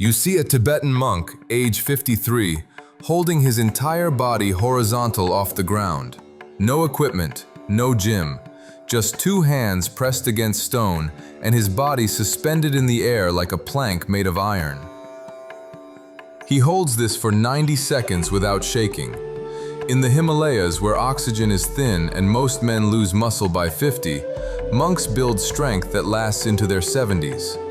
You see a Tibetan monk, age 53, holding his entire body horizontal off the ground. No equipment, no gym, just two hands pressed against stone and his body suspended in the air like a plank made of iron. He holds this for 90 seconds without shaking. In the Himalayas, where oxygen is thin and most men lose muscle by 50, monks build strength that lasts into their 70s.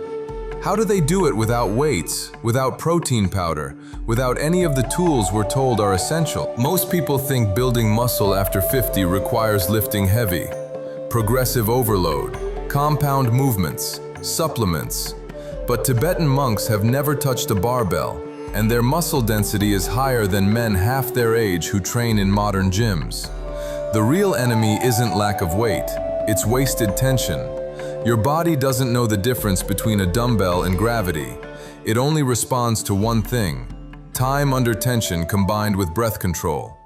How do they do it without weights, without protein powder, without any of the tools we're told are essential? Most people think building muscle after 50 requires lifting heavy, progressive overload, compound movements, supplements. But Tibetan monks have never touched a barbell, and their muscle density is higher than men half their age who train in modern gyms. The real enemy isn't lack of weight, it's wasted tension. Your body doesn't know the difference between a dumbbell and gravity. It only responds to one thing: time under tension combined with breath control.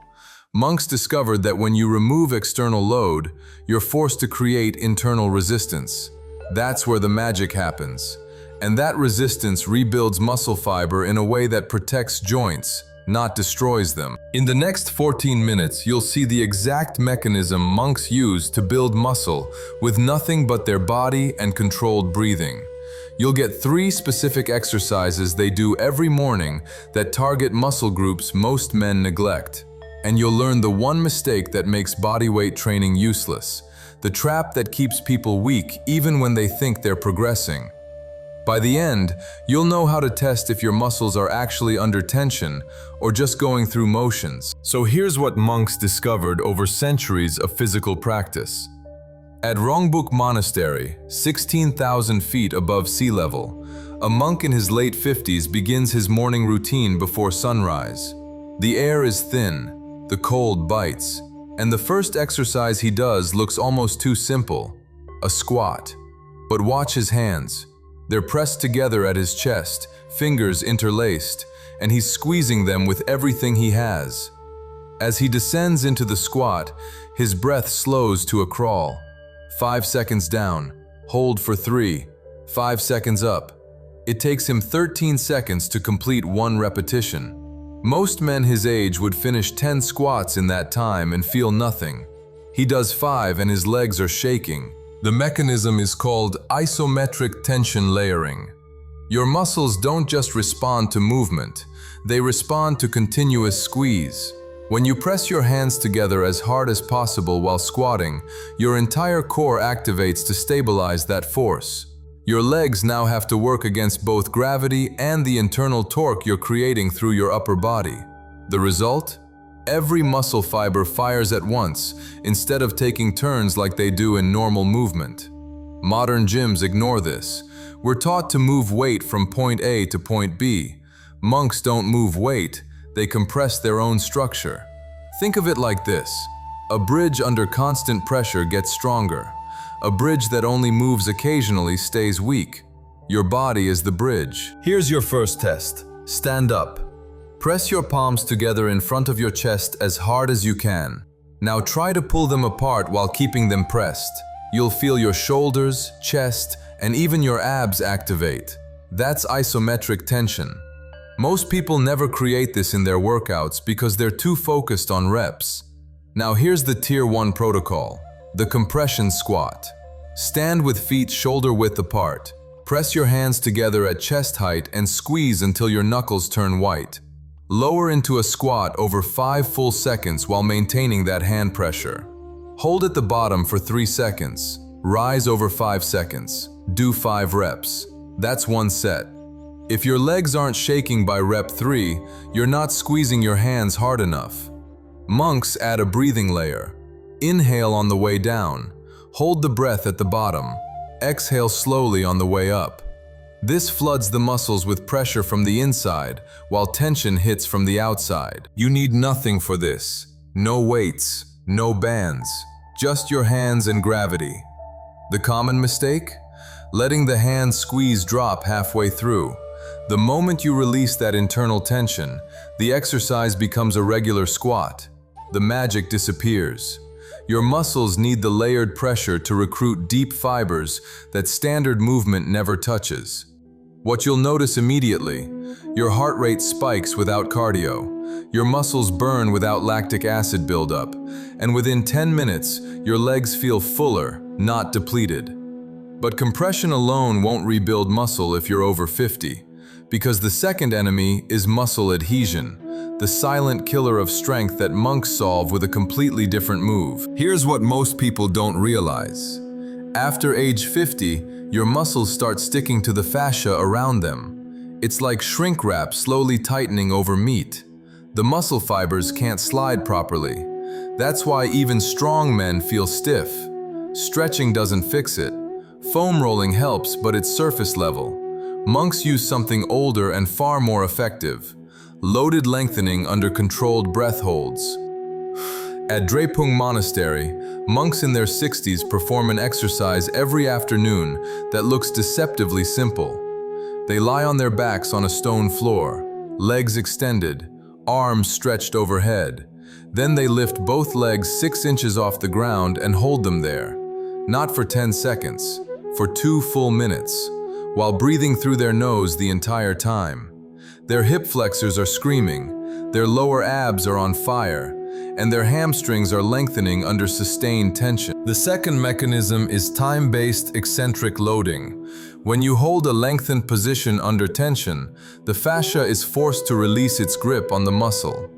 Monks discovered that when you remove external load, you're forced to create internal resistance. That's where the magic happens. And that resistance rebuilds muscle fiber in a way that protects joints, not destroys them. In the next 14 minutes, you'll see the exact mechanism monks use to build muscle with nothing but their body and controlled breathing. You'll get 3 specific exercises they do every morning that target muscle groups most men neglect. And you'll learn the one mistake that makes bodyweight training useless, the trap that keeps people weak even when they think they're progressing. By the end, you'll know how to test if your muscles are actually under tension or just going through motions. So here's what monks discovered over centuries of physical practice. At Rongbuk Monastery, 16,000 feet above sea level, a monk in his late 50s begins his morning routine before sunrise. The air is thin, the cold bites, and the first exercise he does looks almost too simple: a squat. But watch his hands. They're pressed together at his chest, fingers interlaced, and he's squeezing them with everything he has. As he descends into the squat, his breath slows to a crawl. 5 seconds down, hold for 3, 5 seconds up. It takes him 13 seconds to complete 1 repetition. Most men his age would finish 10 squats in that time and feel nothing. He does 5 and his legs are shaking. The mechanism is called isometric tension layering. Your muscles don't just respond to movement, they respond to continuous squeeze. When you press your hands together as hard as possible while squatting, your entire core activates to stabilize that force. Your legs now have to work against both gravity and the internal torque you're creating through your upper body. The result? Every muscle fiber fires at once, instead of taking turns like they do in normal movement. Modern gyms ignore this. We're taught to move weight from point A to point B. Monks don't move weight, they compress their own structure. Think of it like this: a bridge under constant pressure gets stronger. A bridge that only moves occasionally stays weak. Your body is the bridge. Here's your first test. Stand up. Press your palms together in front of your chest as hard as you can. Now try to pull them apart while keeping them pressed. You'll feel your shoulders, chest, and even your abs activate. That's isometric tension. Most people never create this in their workouts because they're too focused on reps. Now here's the Tier 1 protocol, the compression squat. Stand with feet shoulder width apart. Press your hands together at chest height and squeeze until your knuckles turn white. Lower into a squat over 5 full seconds while maintaining that hand pressure. Hold at the bottom for 3 seconds. Rise over 5 seconds. Do 5 reps. That's 1 set. If your legs aren't shaking by rep 3, you're not squeezing your hands hard enough. Monks add a breathing layer. Inhale on the way down. Hold the breath at the bottom. Exhale slowly on the way up. This floods the muscles with pressure from the inside, while tension hits from the outside. You need nothing for this. No weights, no bands, just your hands and gravity. The common mistake? Letting the hands squeeze drop halfway through. The moment you release that internal tension, the exercise becomes a regular squat. The magic disappears. Your muscles need the layered pressure to recruit deep fibers that standard movement never touches. What you'll notice immediately: your heart rate spikes without cardio, your muscles burn without lactic acid buildup, and within 10 minutes, your legs feel fuller, not depleted. But compression alone won't rebuild muscle if you're over 50, because the second enemy is muscle adhesion, the silent killer of strength that monks solve with a completely different move. Here's what most people don't realize. After age 50, your muscles start sticking to the fascia around them. It's like shrink wrap slowly tightening over meat. The muscle fibers can't slide properly. That's why even strong men feel stiff. Stretching doesn't fix it. Foam rolling helps, but it's surface level. Monks use something older and far more effective: loaded lengthening under controlled breath holds. At Drepung Monastery, monks in their 60s perform an exercise every afternoon that looks deceptively simple. They lie on their backs on a stone floor, legs extended, arms stretched overhead. Then they lift both legs 6 inches off the ground and hold them there. Not for 10 seconds, for 2 full minutes, while breathing through their nose the entire time. Their hip flexors are screaming, their lower abs are on fire, and their hamstrings are lengthening under sustained tension. The second mechanism is time-based eccentric loading. When you hold a lengthened position under tension, the fascia is forced to release its grip on the muscle.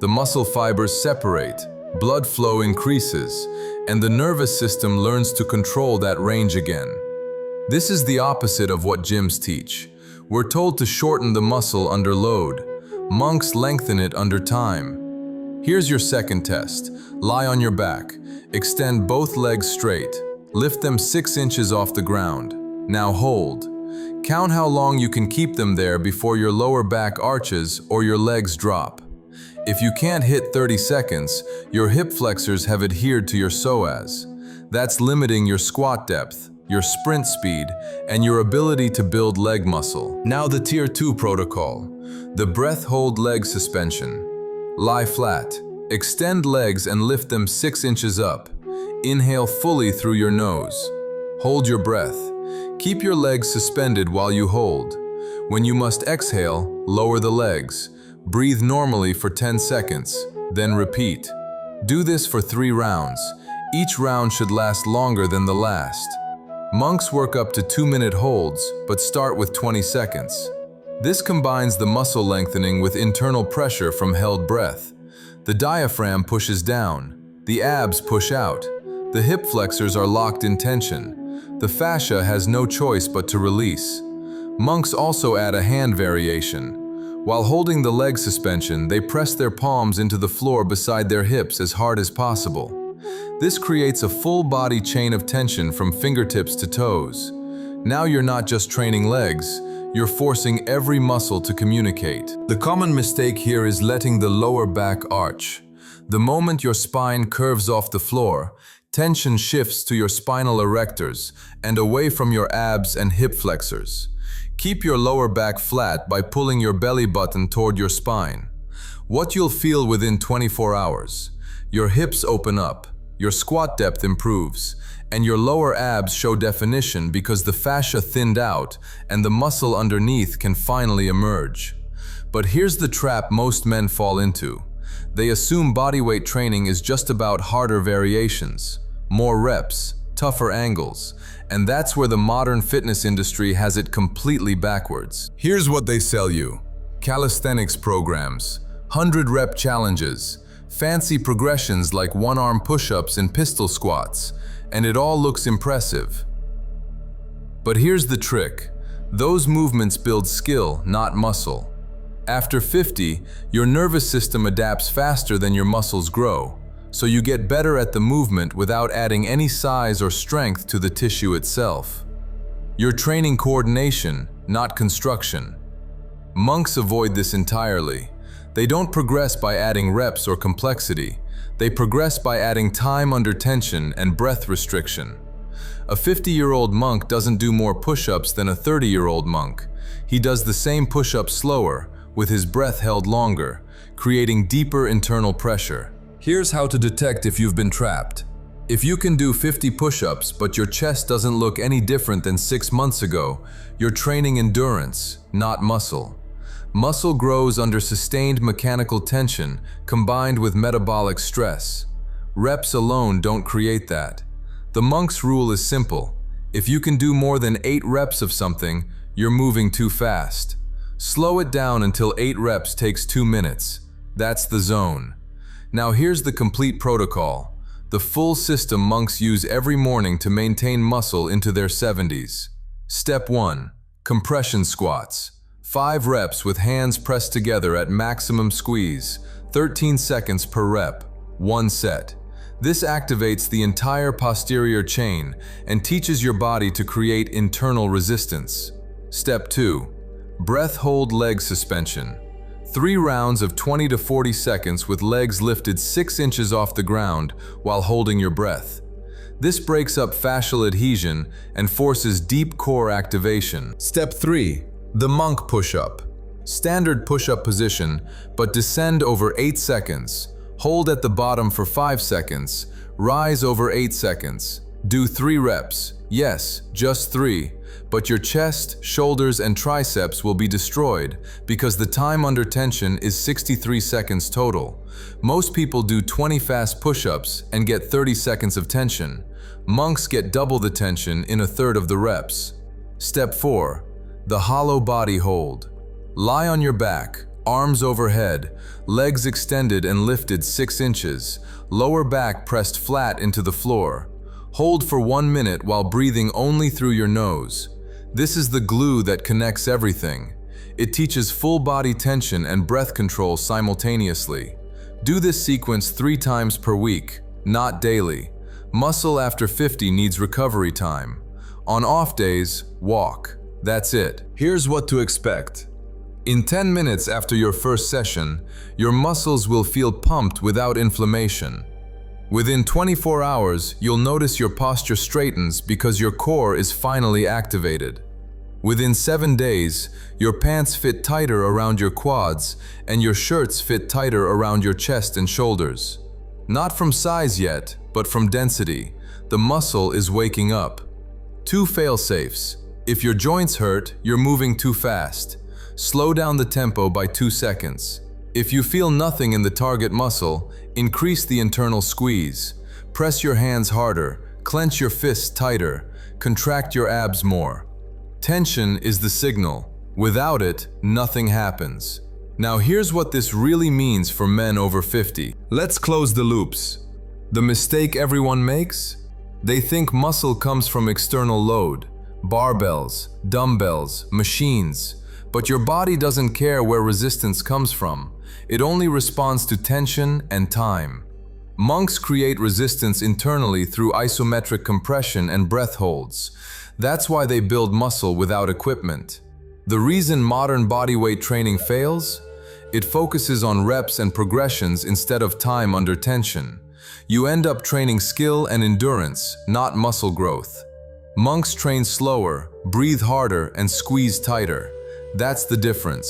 The muscle fibers separate, blood flow increases, and the nervous system learns to control that range again. This is the opposite of what gyms teach. We're told to shorten the muscle under load. Monks lengthen it under time. Here's your second test. Lie on your back. Extend both legs straight. Lift them 6 inches off the ground. Now hold. Count how long you can keep them there before your lower back arches or your legs drop. If you can't hit 30 seconds, your hip flexors have adhered to your psoas. That's limiting your squat depth, your sprint speed, and your ability to build leg muscle. Now the Tier 2 protocol, the breath hold leg suspension. Lie flat, extend legs and lift them 6 inches up. Inhale fully through your nose. Hold your breath. Keep your legs suspended while you hold. When you must exhale, lower the legs. Breathe normally for 10 seconds, then repeat. Do this for 3 rounds. Each round should last longer than the last. Monks work up to 2-minute holds, but start with 20 seconds. This combines the muscle lengthening with internal pressure from held breath. The diaphragm pushes down, the abs push out, the hip flexors are locked in tension. The fascia has no choice but to release. Monks also add a hand variation. While holding the leg suspension, they press their palms into the floor beside their hips as hard as possible. This creates a full body chain of tension from fingertips to toes. Now you're not just training legs, you're forcing every muscle to communicate. The common mistake here is letting the lower back arch. The moment your spine curves off the floor, tension shifts to your spinal erectors and away from your abs and hip flexors. Keep your lower back flat by pulling your belly button toward your spine. What you'll feel within 24 hours: your hips open up, your squat depth improves, and your lower abs show definition because the fascia thinned out and the muscle underneath can finally emerge. But here's the trap most men fall into. They assume bodyweight training is just about harder variations, more reps, tougher angles, and that's where the modern fitness industry has it completely backwards. Here's what they sell you: calisthenics programs, 100-rep challenges, fancy progressions like one-arm push-ups and pistol squats, and it all looks impressive. But here's the trick: those movements build skill, not muscle. After 50, your nervous system adapts faster than your muscles grow, so you get better at the movement without adding any size or strength to the tissue itself. You're training coordination, not construction. Monks avoid this entirely. They don't progress by adding reps or complexity. They progress by adding time under tension and breath restriction. A 50-year-old monk doesn't do more push-ups than a 30-year-old monk. He does the same push-ups slower, with his breath held longer, creating deeper internal pressure. Here's how to detect if you've been trapped. If you can do 50 push-ups, but your chest doesn't look any different than 6 months ago, you're training endurance, not muscle. Muscle grows under sustained mechanical tension combined with metabolic stress. Reps alone don't create that. The monk's rule is simple. If you can do more than 8 reps of something, you're moving too fast. Slow it down until 8 reps takes 2 minutes. That's the zone. Now here's the complete protocol. The full system monks use every morning to maintain muscle into their 70s. Step 1. Compression squats. 5 reps with hands pressed together at maximum squeeze, 13 seconds per rep, 1 set. This activates the entire posterior chain and teaches your body to create internal resistance. Step 2. Breath hold leg suspension. 3 rounds of 20 to 40 seconds with legs lifted 6 inches off the ground while holding your breath. This breaks up fascial adhesion and forces deep core activation. Step 3. The monk push-up. Standard push-up position, but descend over 8 seconds. Hold at the bottom for 5 seconds. Rise over 8 seconds. Do 3 reps. Yes, just 3. But your chest, shoulders, and triceps will be destroyed because the time under tension is 63 seconds total. Most people do 20 fast push-ups and get 30 seconds of tension. Monks get double the tension in a third of the reps. Step 4. The hollow body hold. Lie on your back, arms overhead, legs extended and lifted 6 inches, lower back pressed flat into the floor. Hold for 1 minute while breathing only through your nose. This is the glue that connects everything. It teaches full body tension and breath control simultaneously. Do this sequence 3 times per week, not daily. Muscle after 50 needs recovery time. On off days, walk. That's it. Here's what to expect. In 10 minutes after your first session, your muscles will feel pumped without inflammation. Within 24 hours, you'll notice your posture straightens because your core is finally activated. Within 7 days, your pants fit tighter around your quads and your shirts fit tighter around your chest and shoulders. Not from size yet, but from density. The muscle is waking up. 2 fail-safes. If your joints hurt, you're moving too fast. Slow down the tempo by 2 seconds. If you feel nothing in the target muscle, increase the internal squeeze. Press your hands harder, clench your fists tighter, contract your abs more. Tension is the signal. Without it, nothing happens. Now here's what this really means for men over 50. Let's close the loops. The mistake everyone makes? They think muscle comes from external load. Barbells, dumbbells, machines. But your body doesn't care where resistance comes from. It only responds to tension and time. Monks create resistance internally through isometric compression and breath holds. That's why they build muscle without equipment. The reason modern bodyweight training fails? It focuses on reps and progressions instead of time under tension. You end up training skill and endurance, not muscle growth. Monks train slower, breathe harder, and squeeze tighter. That's the difference.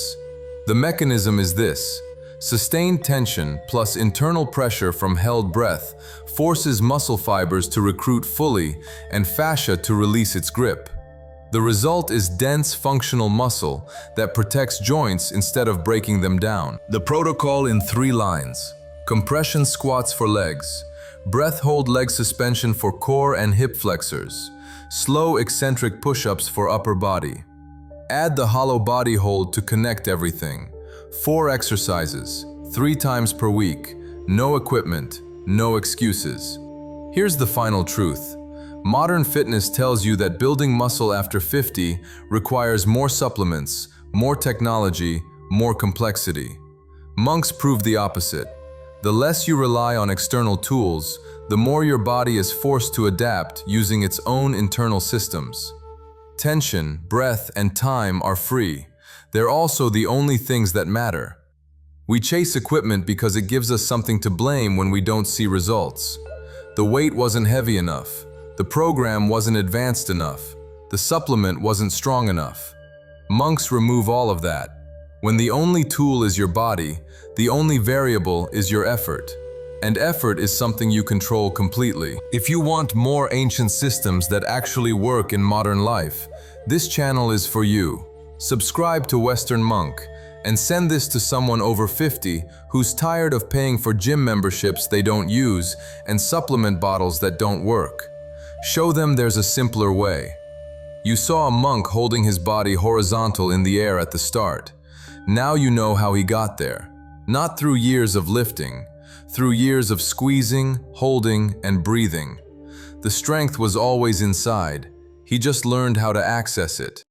The mechanism is this. Sustained tension plus internal pressure from held breath forces muscle fibers to recruit fully and fascia to release its grip. The result is dense, functional muscle that protects joints instead of breaking them down. The protocol in 3 lines. Compression squats for legs. Breath hold leg suspension for core and hip flexors. Slow eccentric push-ups for upper body. Add the hollow body hold to connect everything. 4 exercises, 3 times per week. No equipment, no excuses. Here's the final truth. Modern fitness tells you that building muscle after 50 requires more supplements, more technology, more complexity. Monks prove the opposite. The less you rely on external tools, the more your body is forced to adapt using its own internal systems. Tension, breath, and time are free. They're also the only things that matter. We chase equipment because it gives us something to blame when we don't see results. The weight wasn't heavy enough. The program wasn't advanced enough. The supplement wasn't strong enough. Monks remove all of that. When the only tool is your body, the only variable is your effort. And effort is something you control completely. If you want more ancient systems that actually work in modern life, this channel is for you. Subscribe to Western Monk and send this to someone over 50 who's tired of paying for gym memberships they don't use and supplement bottles that don't work. Show them there's a simpler way. You saw a monk holding his body horizontal in the air at the start. Now you know how he got there. Not through years of lifting, through years of squeezing, holding, and breathing. The strength was always inside. He just learned how to access it.